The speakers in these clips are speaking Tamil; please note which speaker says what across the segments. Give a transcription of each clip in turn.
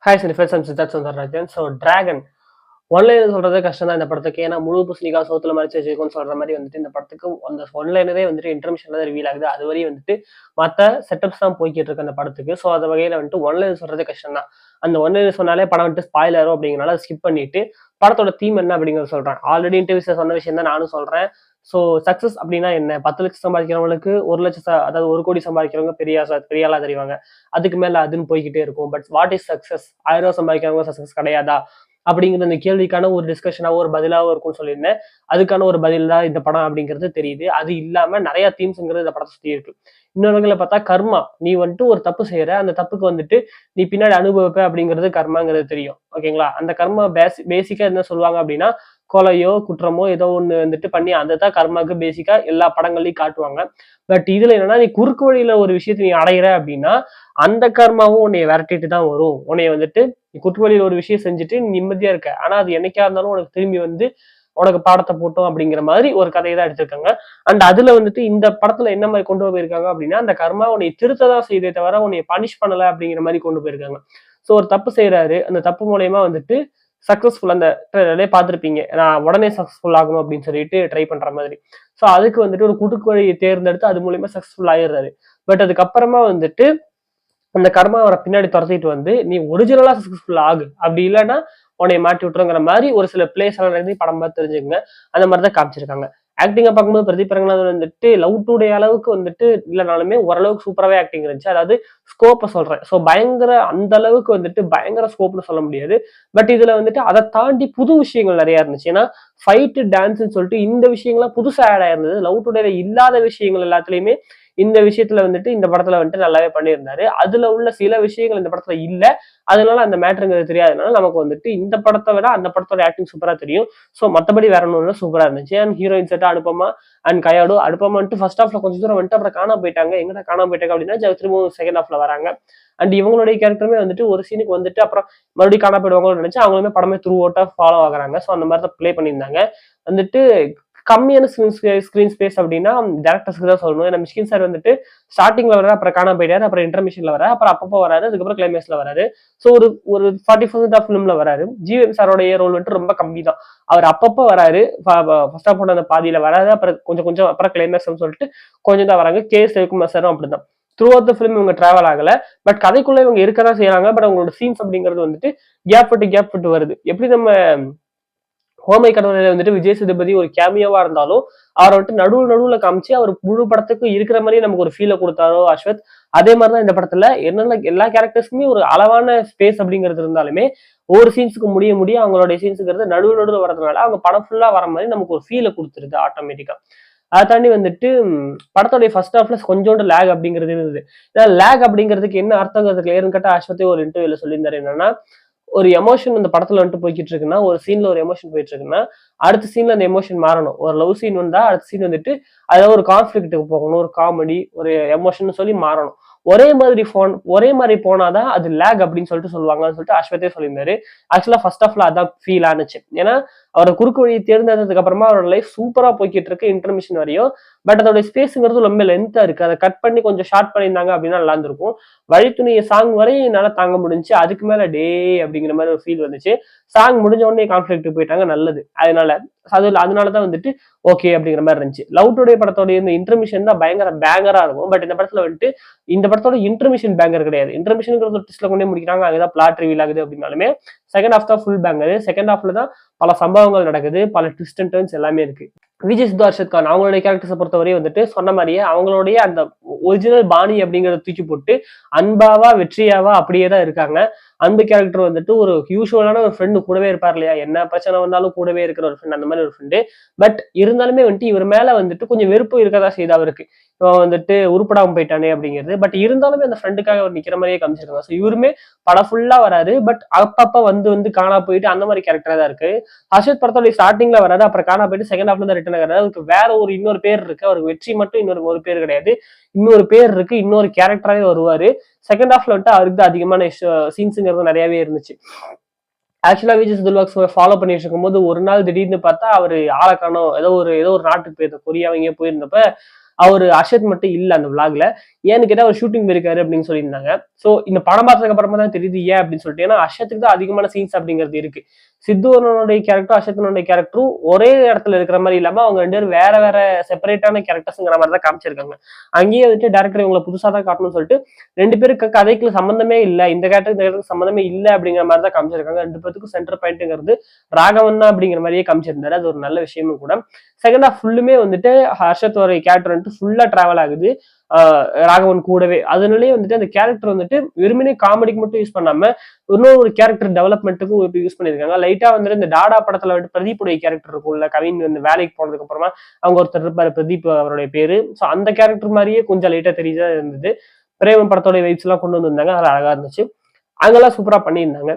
Speaker 1: Hi cinephiles and Siddharth Sundararajan. So Dragon one liner சொல்றதே கஷ்டம் தான் இந்த படத்துக்கு. ஏன்னா முழு பூசணிக்கா சோத்துல மறைச்சு வச்சிருக்கோம்னு சொல்ற மாதிரி வந்துட்டு இந்த படத்துக்கு அந்த ஒன்லைனரே வந்துட்டு இன்டர்மிஷன்ல தான் ரிவீல் ஆகுது. அது வரையும் வந்துட்டு மற்ற செட்டப்ஸ் தான் போய்கிட்டு இருக்கு அந்த படத்துக்கு. ஸோ அந்த வகையில வந்துட்டு ஒன்லைனர் சொல்றதே கஷ்டம் தான். அந்த ஒன்லைனர் சொன்னாலே படம் வந்துட்டு ஸ்பாயில் அப்படிங்கிறனால அதை ஸ்கிப் பண்ணிட்டு படத்தோட தீம் என்ன அப்படிங்கிறத சொல்றேன். ஆல்ரெடி இன்டர்வியூஸ்ல சொன்ன விஷயம் தான் நானும் சொல்றேன். ஸோ சக்சஸ் அப்படின்னா என்ன? 10 லட்சம் சம்பாதிக்கிறவங்களுக்கு 1 லட்சம் அதாவது 1 கோடி சம்பாதிக்கிறவங்க பெரிய ஆளா தெரிவாங்க. அதுக்கு மேல அதுன்னு போய்கிட்டே இருக்கும். But what is success? 1000 ரூபாய் சம்பாதிக்கிறவங்க சக்சஸ் கிடையாதா? அப்படிங்கிற அந்த கேள்விக்கான ஒரு டிஸ்கஷனாவோ ஒரு பதிலாவோ இருக்கும்னு சொல்லியிருந்தேன். அதுக்கான ஒரு பதில் தான் இந்த படம் அப்படிங்கிறது தெரியுது. அது இல்லாம நிறைய தீம்ஸ்ங்கிறது இந்த படத்தை சுத்தி இருக்கு. இன்னொரு வகையில பார்த்தா கர்மா. நீ வந்துட்டு ஒரு தப்பு செய்யற, அந்த தப்புக்கு வந்துட்டு நீ பின்னாடி அனுபவிப்ப அப்படிங்கிறது கர்மாங்கிறது தெரியும். ஓகேங்களா? அந்த கர்மா பேசிக்கா என்ன சொல்லுவாங்க அப்படின்னா, கொலையோ குற்றமோ ஏதோ ஒண்ணு வந்துட்டு பண்ணி அதுதான் கர்மாக்கு பேசிக்கா எல்லா படங்கள்லயும் காட்டுவாங்க. பட் இதுல என்னன்னா, நீ குறுக்கு வழியில ஒரு விஷயத்த நீ அடையிற அப்படின்னா அந்த கர்மாவும் உன்னைய விரட்டிட்டு தான் வரும். உன்னைய வந்துட்டு நீ குறுக்கு வழியில ஒரு விஷயம் செஞ்சுட்டு நீ நிம்மதியா இருக்க. ஆனா அது என்னைக்கா இருந்தாலும் உனக்கு திரும்பி வந்து உனக்கு பாடத்தை போட்டோம் அப்படிங்கிற மாதிரி ஒரு கதையை தான் எடுத்திருக்காங்க. அண்ட் அதுல வந்துட்டு இந்த படத்துல என்ன மாதிரி கொண்டு போயிருக்காங்க அப்படின்னா, அந்த கர்மா உன்னை திருத்ததான் செய்தே தவிர உன்னை பனிஷ் பண்ணல அப்படிங்கிற மாதிரி கொண்டு போயிருக்காங்க. ஸோ ஒரு தப்பு செய்யறாரு. அந்த தப்பு மூலயமா வந்துட்டு சக்சஸ்ஃபுல் அந்த ட்ரெய்லரே பார்த்திருப்பீங்க. நான் உடனே சக்சஸ்ஃபுல் ஆகணும் அப்படின்னு சொல்லிட்டு ட்ரை பண்ற மாதிரி. ஸோ அதுக்கு வந்துட்டு ஒரு குறுக்கு வழியை தேர்ந்தெடுத்து அது மூலியமா சக்சஸ்ஃபுல் ஆயிடுறாரு. பட் அதுக்கப்புறமா வந்துட்டு அந்த கர்மா அவரை பின்னாடி துரத்திட்டு வந்து நீ ஒரிஜினலா சக்சஸ்ஃபுல் ஆகு. அப்படி இல்லைன்னா உன்னை மாட்டி விட்டுருங்கிற மாதிரி ஒரு சில பிளேஸ் எல்லாம் படம் பார்த்து தெரிஞ்சுக்கங்க. அந்த மாதிரி தான் காமிச்சிருக்காங்க. ஆக்டிங்கா பார்க்கும்போது பிரதீப் ரங்கநாதன் வந்துட்டு லவ் டுடே அளவுக்கு வந்துட்டு இல்லைனாலுமே ஓரளவுக்கு சூப்பராகவே ஆக்டிங் இருந்துச்சு. அதாவது ஸ்கோப்பை சொல்றேன். ஸோ பயங்கர அந்த அளவுக்கு வந்துட்டு பயங்கர ஸ்கோப்னு சொல்ல முடியாது. பட் இதுல வந்துட்டு அதை தாண்டி புது விஷயங்கள் நிறைய இருந்துச்சு. ஏன்னா ஃபைட்டு டான்ஸ்ன்னு சொல்லிட்டு இந்த விஷயங்கள்லாம் புதுசா ஆட் ஆயிருந்தது. லவ் டுடேல இல்லாத விஷயங்கள் எல்லாத்துலயுமே இந்த விஷயத்துல வந்துட்டு இந்த படத்துல வந்துட்டு நல்லாவே பண்ணியிருந்தாரு. அதுல உள்ள சில விஷயங்கள் இந்த படத்துல இல்ல. அதனால அந்த மேட்டருங்கிறது தெரியாதனால நமக்கு வந்துட்டு இந்த படத்தை விட அந்த படத்தோட ஆக்டிங் சூப்பரா தெரியும். ஸோ மத்தபடி வேற ஒன்றும் சூப்பரா இருந்துச்சு. அண்ட் ஹீரோயின் செட்டா அனுப்பமா அண்ட் கயாடு அனுப்பமா வந்துட்டு ஃபர்ஸ்ட் ஹாஃப்ல கொஞ்சம் தூரம் வந்துட்டு அப்புறம் காணாம போயிட்டாங்க. எங்கடா காணாம போயிட்டாங்க அப்படின்னா திரும்பவும் செகண்ட் ஹாஃப்ல வராங்க. அண்ட் இவங்களுடைய கேரக்டருமே வந்துட்டு ஒரு சீனுக்கு வந்துட்டு அப்புறம் மறுபடியும் காணா போயிடுவாங்கன்னு நினைச்சு அவங்களுமே படமே த்ரூ அவுட்டா ஃபாலோ ஆகுறாங்க. ஸோ அந்த மாதிரி தான் பிளே பண்ணியிருந்தாங்க. வந்துட்டு கம்மியான ஸ்கிரீன் ஸ்பேஸ் அப்படின்னா டேரக்டர்ஸ்க்கு தான் சொல்லணும். ஏன்னா மிஷ்கின் சார் வந்துட்டு ஸ்டார்டிங்ல வர அப்புறம் காணாம போயிட்டாரு, அப்புறம் இன்டர்மிஷன்ல வர அப்புறம் அப்பப்போ வராரு, அதுக்கப்புறம் கிளைமேக்ஸ்ல வராரு. ஸோ ஒரு ஒரு 40% ஆஃப் ஃபிலிம்ல வராரு. ஜிஎம் சாரோடைய ரோல் வந்துட்டு ரொம்ப கம்மி தான். அவர் அப்பப்போ வராரு, ஃபர்ஸ்ட் ஆஃப் அந்த பாதியில வராது, அப்புறம் கொஞ்சம் கொஞ்சம் அப்புறம் கிளைமேக்ஸ் சொல்லிட்டு கொஞ்சம் தான் வராங்க. கே சிவகுமார் சாரும் அப்படிதான். த்ரூ அவுட் த ஃபிலிம் இவங்க டிராவல் ஆகல. பட் கதைக்குள்ள இவங்க இருக்கதான் செய்யறாங்க. பட் அவங்களோட சீன்ஸ் அப்படிங்கிறது வந்துட்டு கேப் விட்டு வருது. எப்படி நம்ம ஹோமை கடவுளை வந்துட்டு விஜய் சேதுபதி ஒரு கேமியோவா இருந்தாலும் அவரை வந்துட்டு நடுவுல காமிச்சு அவர் முழு படத்துக்கு இருக்கிற மாதிரியே நமக்கு ஒரு ஃபீலை கொடுத்தாரோ அஸ்வத். அதே மாதிரிதான் இந்த படத்துல என்னென்ன எல்லா கேரக்டர்ஸுமே ஒரு அளவான ஸ்பேஸ் அப்படிங்கிறது இருந்தாலுமே ஒவ்வொரு சீன்ஸுக்கு முடிய அவங்களுடைய சீன்ஸுங்கிறது நடுவுல வர்றதுனால அவங்க படம் ஃபுல்லா வர மாதிரி நமக்கு ஒரு ஃபீலை கொடுத்துருது ஆட்டோமேட்டிக்கா. அதை தாண்டி வந்துட்டு படத்தோடைய ஃபர்ஸ்ட் ஹாஃப்ல கொஞ்சோண்டு லேக் அப்படிங்கிறது இருந்தது. ஏன்னா லேக் அப்படிங்கிறதுக்கு என்ன அர்த்தங்கிறது கிளியர்னு கேட்டா அஸ்வத்தே ஒரு இன்டர்வியூல சொல்லியிருந்தாரு. என்னன்னா ஒரு எமோஷன் அந்த படத்துல வந்துட்டு போய்கிட்டு இருக்குன்னா ஒரு சீன்ல ஒரு எமோஷன் போயிட்டு இருக்குன்னா அடுத்த சீன்ல அந்த எமோஷன் மாறணும். ஒரு லவ் சீன் வந்தா அடுத்த சீன் வந்துட்டு அதாவது ஒரு கான்ஃபிளிக்ட்டுக்கு போகணும், ஒரு காமெடி ஒரு எமோஷன் சொல்லி மாறணும். ஒரே மாதிரி போனாதான் அது லேக் அப்படின்னு சொல்லிட்டு சொல்லுவாங்கன்னு சொல்லிட்டு அஸ்வத்தே சொல்லியிருந்தாரு. ஆக்சுவலா ஃபர்ஸ்ட் ஹாஃப்ல அதான் ஃபீல் ஆனிச்சு. ஏன்னா அவரை குறுக்கு வழியை தேர்ந்தெடுத்ததுக்கு அப்புறமா அவரோட லைஃப் சூப்பரா போய்கிட்டு இருக்கு இன்டர்மிஷன் வரையும். பட் அதோட ஸ்பேஸுங்கிறது ரொம்ப லென்த்தா இருக்கு. அதை கட் பண்ணி கொஞ்சம் ஷார்ட் பண்ணியிருந்தாங்க அப்படின்னா நல்லா இருந்திருக்கும். வழித்துணைய சாங் வரையும் என்னால தாங்க முடிஞ்சு. அதுக்கு மேல டே அப்படிங்கிற மாதிரி ஒரு ஃபீல் வந்துச்சு. சாங் முடிஞ்ச உடனே கான்ஃபிளிக்ட் போயிட்டாங்க, நல்லது. அதனாலதான் வந்துட்டு ஓகே அப்படிங்கிற மாதிரி இருந்துச்சு. லவ் டுடே படத்தோட இந்த இன்டர்மிஷன் தான் பயங்கர பேங்கரா இருக்கும். பட் இந்த படத்துல வந்துட்டு இந்த படத்தோட இன்டர்மிஷன் பேங்கர் கிடையாது. இன்டர்மிஷன் ட்விஸ்ட்ல கொண்டே முடிக்கிறாங்க, அங்கதான் பிளாட் ரிவீல் ஆகுது அப்படின்னாலுமே செகண்ட் ஹாஃப் தான் ஃபுல் பேங்கர். செகண்ட் ஹாஃப்ல தான் பல சம்பவங்கள் நடக்குது, பல ட்விஸ்ட் அண்ட் டர்ன்ஸ் எல்லாமே இருக்கு. விஜய் சித்து அர்ஷத் கான் அவங்களுடைய கேரக்டர்ஸை பொறுத்தவரையும் வந்துட்டு சொன்ன மாதிரியே அவங்களுடைய அந்த ஒரிஜினல் பாணி அப்படிங்கறத தூக்கி போட்டு அன்பாவா வெற்றியாவா அப்படியே தான் இருக்காங்க. அன்பு கேரக்டர் வந்துட்டு ஒரு யூஸ்வலான ஒரு ஃப்ரெண்டு கூடவே இருப்பார் இல்லையா, என்ன பிரச்சனை வந்தாலும் கூடவே இருக்கிற ஒரு ஃப்ரெண்ட், அந்த மாதிரி ஒரு ஃப்ரெண்டு. பட் இருந்தாலுமே வந்துட்டு இவர் மேல வந்துட்டு கொஞ்சம் வெறுப்பு இருக்கதா செய்து அவருக்கு. இவன் வந்துட்டு உருப்படாம போயிட்டானே அப்படிங்கிறது. பட் இருந்தாலுமே அந்த ஃப்ரெண்டுக்காக அவர் நிக்கிற மாதிரியே காமிச்சிருக்காங்க. ஸோ இவருமே படம் ஃபுல்லா வராரு. பட் அப்பப்ப வந்து காணா போயிட்டு அந்த மாதிரி கேரக்டரா தான் இருக்கு. ஹர்ஷத் படத்தோட ஸ்டார்டிங்ல வராது, அப்புறம் காணா போயிட்டு செகண்ட் ஹாஃப்ல தான் ரிட்டர்ன் ஆகிறாரு. அவருக்கு வேற ஒரு இன்னொரு பேர் இருக்கு. அவருக்கு வெற்றி மட்டும் ஒரு பேர் கிடையாது, இன்னொரு பேர் இருக்கு. இன்னொரு கேரக்டராவே வருவாரு. செகண்ட் ஹாஃப்ல வந்துட்டு அவருக்கு தான் அதிகமான சீன்ஸுங்கிறது நிறையவே இருந்துச்சு. ஆக்சுவலா விஜய் சேதுபதி ஃபாலோ பண்ணிட்டு இருக்கும்போது ஒரு நாள் திடீர்னு பார்த்தா அவரு ஆளை காணோம், ஏதோ ஒரு நாட்டுக்கு போயிருந்த கொரியா எங்கேயோ போயிருந்தப்ப அவரு அர்ஷத் மட்டும் இல்ல அந்த விளாக்ல. ஏன்னு கேட்டா அவர் ஷூட்டிங் போயிருக்காரு அப்படின்னு சொல்லியிருந்தாங்க. சோ இந்த படம் பார்த்ததுக்கு அப்புறமா தான் தெரியுது ஏன் அப்படின்னு சொல்லிட்டு. ஏன்னா அர்ஷத்துக்கு தான் அதிகமான சீன்ஸ் அப்படிங்கிறது இருக்கு. சித்துவனுடைய கேரக்டரும் அர்ஷத்தனுடைய கேரக்டரும் ஒரே இடத்துல இருக்கிற மாதிரி இல்லாம அவங்க 2 பேரும் வேற வேற செப்பரேட்டான கேரக்டர்ஸ்ங்கிற மாதிரி தான் காமிச்சிருக்காங்க. அங்கேயே வந்துட்டு டேரக்டர் இவங்களை புதுசா தான் காட்டணும்னு சொல்லிட்டு 2 பேருக்கு கதைக்கு சம்பந்தமே இல்ல, இந்த கேரக்டர் இந்த கேரக்டர் சம்பந்தமே இல்ல அப்படிங்கிற மாதிரி தான் காமிச்சிருக்காங்க. 2 பேருக்கும் சென்டர் பாயிண்ட்ங்கிறது ராகவன் தான் அப்படிங்கிற மாதிரியே காமிச்சிருந்தாரு. அது ஒரு நல்ல விஷயமும் கூட. செகண்ட் ஹாஃப் ஃபுல்லுமே வந்துட்டு ஹர்ஷத் ஒரு கேரக்டர் வந்துட்டு ஃபுல்லா டிராவல் ஆகுது ராகவன் கூடவே. அதனாலேயே வந்துட்டு அந்த கேரக்டர் வந்துட்டு வெறுமனே காமெடிக்கு மட்டும் யூஸ் பண்ணாம இன்னொரு ஒரு கேரக்டர் டெவலப்மெண்ட்டுக்கும் யூஸ் பண்ணிருக்காங்க. லைட்டா வந்துட்டு இந்த டாடா படத்துல வந்துட்டு பிரதீப்புடைய கேரக்டர் இருக்கும்ல, கவின் வந்து வேலைக்கு போனதுக்கு அப்புறமா அவங்க ஒருத்தர் இருப்பாரு பிரதீப் அவருடைய பேரு. ஸோ அந்த கேரக்டர் மாதிரியே கொஞ்சம் லைட்டா தெரியுதா இருந்தது. பிரேமம் படத்தோட வைப்ஸ் எல்லாம் கொண்டு வந்திருந்தாங்க, அது அழகா இருந்துச்சு. அங்கெல்லாம் சூப்பரா பண்ணியிருந்தாங்க.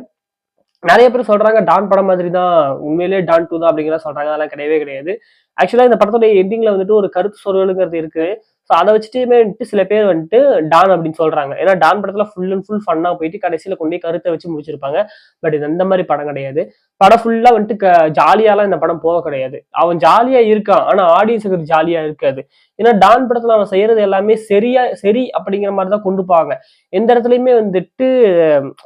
Speaker 1: நிறைய பேர் சொல்றாங்க டான் படம் மாதிரி தான், உண்மையிலேயே டான் 2 தான் அப்படிங்கிற சொல்றாங்க. அதெல்லாம் கிடையவே கிடையாது. ஆக்சுவலா இந்த படத்தோட எண்டிங்ல வந்துட்டு ஒரு கருத்து சொருகலுங்கிறது இருக்கு. ஸோ அதை வச்சுட்டுமே வந்துட்டு சில பேர் வந்துட்டு டான் அப்படின்னு சொல்றாங்க. ஏன்னா டான் படத்துல ஃபுல் அண்ட் ஃபுல் ஃபன்னா போயிட்டு கடைசியில கொண்டு போய் கருத்தை வச்சு முடிச்சிருப்பாங்க. பட் இது அந்த மாதிரி படம் கிடையாது. படம் ஃபுல்லா வந்துட்டு ஜாலியாலாம் இந்த படம் போக கிடையாது. அவன் ஜாலியா இருக்கான், ஆனா ஆடியன்ஸுக்கு ஜாலியா இருக்காது. ஏன்னா டான் படத்துல அவன் செய்யறது எல்லாமே சரி அப்படிங்கிற மாதிரி தான் கொண்டு போவாங்க. எந்த இடத்துலயுமே வந்துட்டு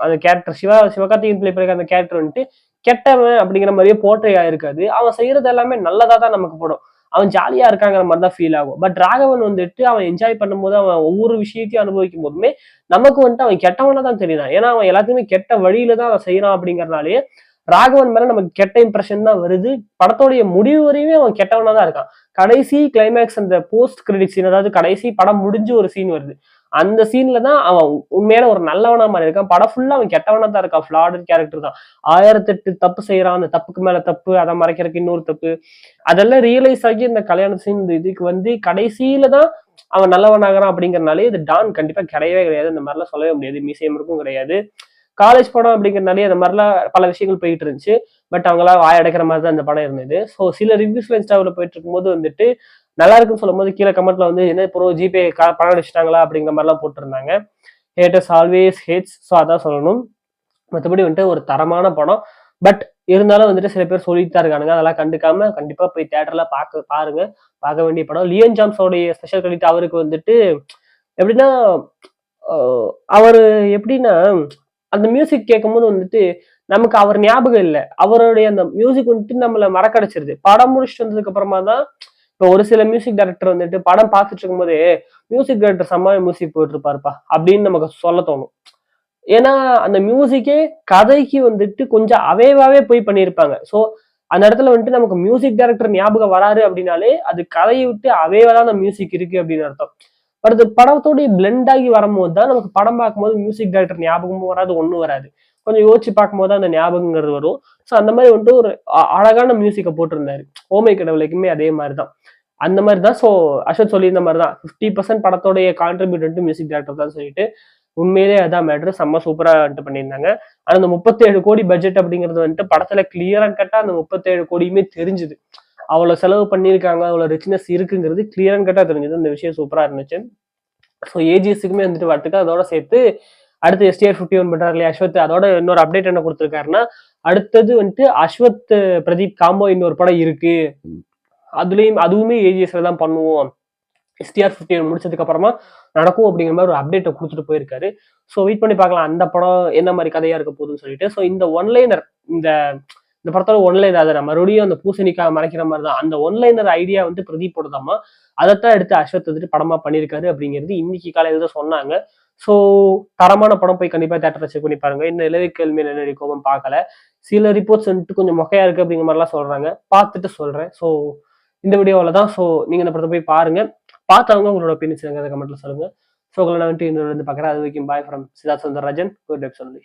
Speaker 1: அந்த கேரக்டர் சிவகார்த்திகேயன் பிள்ளை பண்ணிருக்க அந்த கேரக்டர் வந்துட்டு கெட்டவன் அப்படிங்கிற மாதிரியே போர்ட்ரே இருக்காது. அவன் செய்யறது எல்லாமே நல்லதா தான் நமக்கு படும். அவன் ஜாலியா இருக்காங்கிற மாதிரி தான் ஃபீல் ஆகும். பட் ராகவன் வந்துட்டு அவன் என்ஜாய் பண்ணும்போது அவன் ஒவ்வொரு விஷயத்தையும் அனுபவிக்கும் போதுமே நமக்கு வந்துட்டு அவன் கெட்டவனா தான் தெரியுறான். ஏன்னா அவன் எல்லாத்தையுமே கெட்ட வழியில தான் அவன் செய்யறான் அப்படிங்கறதுனாலயே ராகவன் மேல நமக்கு கெட்ட இம்ப்ரெஷன் தான் வருது. படத்தோடைய முடிவு வரையுமே அவன் கெட்டவனா தான் இருக்கான். கடைசி கிளைமேக்ஸ் அந்த போஸ்ட் கிரெடிட் சீன், அதாவது கடைசி படம் முடிஞ்சு ஒரு சீன் வருது. அந்த சீன்ல தான் அவன் உண்மையான ஒரு நல்லவனா மாதிரி இருக்கான். படம் ஃபுல்லா அவன் கெட்டவனா தான் இருக்கான். ஃபிளாட் கேரக்டர் தான். 1008 தப்பு செய்யறான். அந்த தப்புக்கு மேல தப்பு, அதை மறைக்கிறதுக்கு இன்னொரு தப்பு. அதெல்லாம் ரியலைஸ் ஆகி இந்த கல்யாண சீன் இதுக்கு வந்து கடைசியில தான் அவன் நல்லவனாகிறான் அப்படிங்கறதுனாலே இது டான் கண்டிப்பா கிடையவே கிடையாது. இந்த மாதிரிலாம் சொல்லவே முடியாது. மியூசியம் இருக்கும் கிடையாது. காலேஜ் படம் அப்படிங்கிறதுனாலே அந்த மாதிரிலாம் பல விஷயங்கள் போயிட்டு இருந்துச்சு. பட் அவங்களாம் வாய் அடைக்கிற மாதிரி தான் இந்த படம் இருந்தது. ஸோ சில ரிவ்யூஸ்ல இன்ஸ்டாவில் போயிட்டு இருக்கும்போது வந்துட்டு நல்லா இருக்குன்னு சொல்லும் போது கீழே கமெண்ட்ல வந்து என்ன ப்ரோ ஜிபே பணம் அடிச்சிட்டாங்களா அப்படிங்கிற மாதிரிலாம் போட்டிருந்தாங்க. Haters always hats. ஸோ அதான் சொல்லணும். மற்றபடி வந்துட்டு ஒரு தரமான படம். பட் இருந்தாலும் வந்துட்டு சில பேர் சொல்லிட்டு தான் இருக்கானுங்க. அதெல்லாம் கண்டுக்காம கண்டிப்பா போய் தியேட்டர்ல பாருங்க. பார்க்க வேண்டிய படம். லியன் ஜாம்ஸோடைய ஸ்பெஷல் கிரெடிட் அவருக்கு வந்துட்டு எப்படின்னா அவரு எப்படின்னா அந்த மியூசிக் கேட்கும்போது வந்துட்டு நமக்கு அவர் ஞாபகம் இல்லை. அவருடைய அந்த மியூசிக் வந்துட்டு நம்மள மறக்கடிச்சிருது. படம் முடிச்சுட்டு வந்ததுக்கு அப்புறமா தான் இப்போ ஒரு சில மியூசிக் டைரக்டர் வந்துட்டு படம் பார்த்துட்டு இருக்கும் போதே மியூசிக் டைரக்டர் செம்மாவே மியூசிக் போயிட்டு இருப்பாருப்பா அப்படின்னு நமக்கு சொல்ல தோணும். ஏன்னா அந்த மியூசிக்கே கதைக்கு வந்துட்டு கொஞ்சம் அவேவாவே போய் பண்ணியிருப்பாங்க. ஸோ அந்த இடத்துல வந்துட்டு நமக்கு மியூசிக் டைரக்டர் ஞாபகம் வராரு அப்படின்னாலே அது கதையை விட்டு அவேவா தான் அந்த மியூசிக் இருக்கு அப்படின்னு அர்த்தம். அடுத்து படத்தோடைய பிளெண்ட் ஆகி வரும்போது தான் நமக்கு படம் பார்க்கும்போது மியூசிக் டைரக்டர் ஞாபகமும் வராது, ஒன்றும் வராது. கொஞ்சம் யோசிச்சு பார்க்கும்போது தான் அந்த ஞாபகங்கிறது வரும். ஸோ அந்த மாதிரி வந்துட்டு ஒரு அழகான மியூசிக்கை போட்டிருந்தாரு. ஓமை கடவுளைக்குமே அதே மாதிரி தான். அந்த மாதிரி தான். ஸோ அஸ்வத் சொல்லியிருந்த மாதிரி தான் 50% படத்தோடைய கான்ட்ரிபியூட் வந்துட்டு மியூசிக் டைரக்டர் தான் சொல்லிட்டு உண்மையிலே அதான் மேட்ரு. செம்ம சூப்பரா வந்துட்டு பண்ணியிருந்தாங்க. ஆனா அந்த 37 கோடி பட்ஜெட் அப்படிங்கிறது வந்துட்டு படத்துல கிளியரா கட்டா அந்த 37 கோடியுமே தெரிஞ்சுது. அவ்வளவு செலவு பண்ணியிருக்காங்க, அவ்வளவு ரிச்னஸ் இருக்குங்கிறது கிளியர் அண்ட் கட்டா தெரிஞ்சது. இந்த விஷயம் சூப்பரா இருந்துச்சு. ஸோ ஏஜிஎஸ்க்குமே வந்துட்டு வரத்துக்கு அதோட சேர்த்து அடுத்து STR 51 பண்றாரு இல்லையா அஸ்வத், அதோட இன்னொரு அப்டேட் என்ன கொடுத்துருக்காருன்னா அடுத்தது வந்துட்டு அஸ்வத் பிரதீப் காம்போ இன்னொரு படம் இருக்கு. அதுவுமே ஏஜிஎஸ்ல தான் பண்ணுவோம். STR 51 முடிச்சதுக்கு அப்புறமா நடக்கும் அப்படிங்கிற மாதிரி ஒரு அப்டேட்டை கொடுத்துட்டு போயிருக்காரு. ஸோ வெயிட் பண்ணி பார்க்கலாம் அந்த படம் என்ன மாதிரி கதையா இருக்க போகுதுன்னு சொல்லிட்டு. ஸோ இந்த ஒன்லைனர் இந்த படத்தோட ஒன்லைனர் அதை மறுபடியும் அந்த பூசணிக்காய் மறைக்கிற மாதிரி தான் அந்த ஒன்லைனர் ஐடியா வந்து பிரதீப் போடுதாமா. அதைத்தான் எடுத்து அஸ்வத் வந்துட்டு படமா பண்ணியிருக்காரு அப்படிங்கிறது இன்னைக்கு காலையில தான் சொன்னாங்க. ஸோ தரமான படம் போய் கண்டிப்பா தேட்டர்ல செக் பண்ணி பாருங்க. இன்னும் நிலவுக்கல் மேல் என்ன கோபம் பார்க்கல. சில ரிப்போர்ட்ஸ் வந்துட்டு கொஞ்சம் மொக்கையா இருக்கு அப்படிங்கிற மாதிரிலாம் சொல்றாங்க. பார்த்துட்டு சொல்றேன். ஸோ இந்த வீடியோவில் தான். ஸோ நீங்க இந்த படத்தை போய் பாருங்க. பார்த்தவங்க உங்களோட ஒப்பீனியன்ஸ் கமெண்ட்ல சொல்லுங்க. ஸோ உங்களை நான் வந்துட்டு இன்னொரு பார்க்குறேன். அது வரைக்கும் bye from Siddharth Sundararajan. Good types only.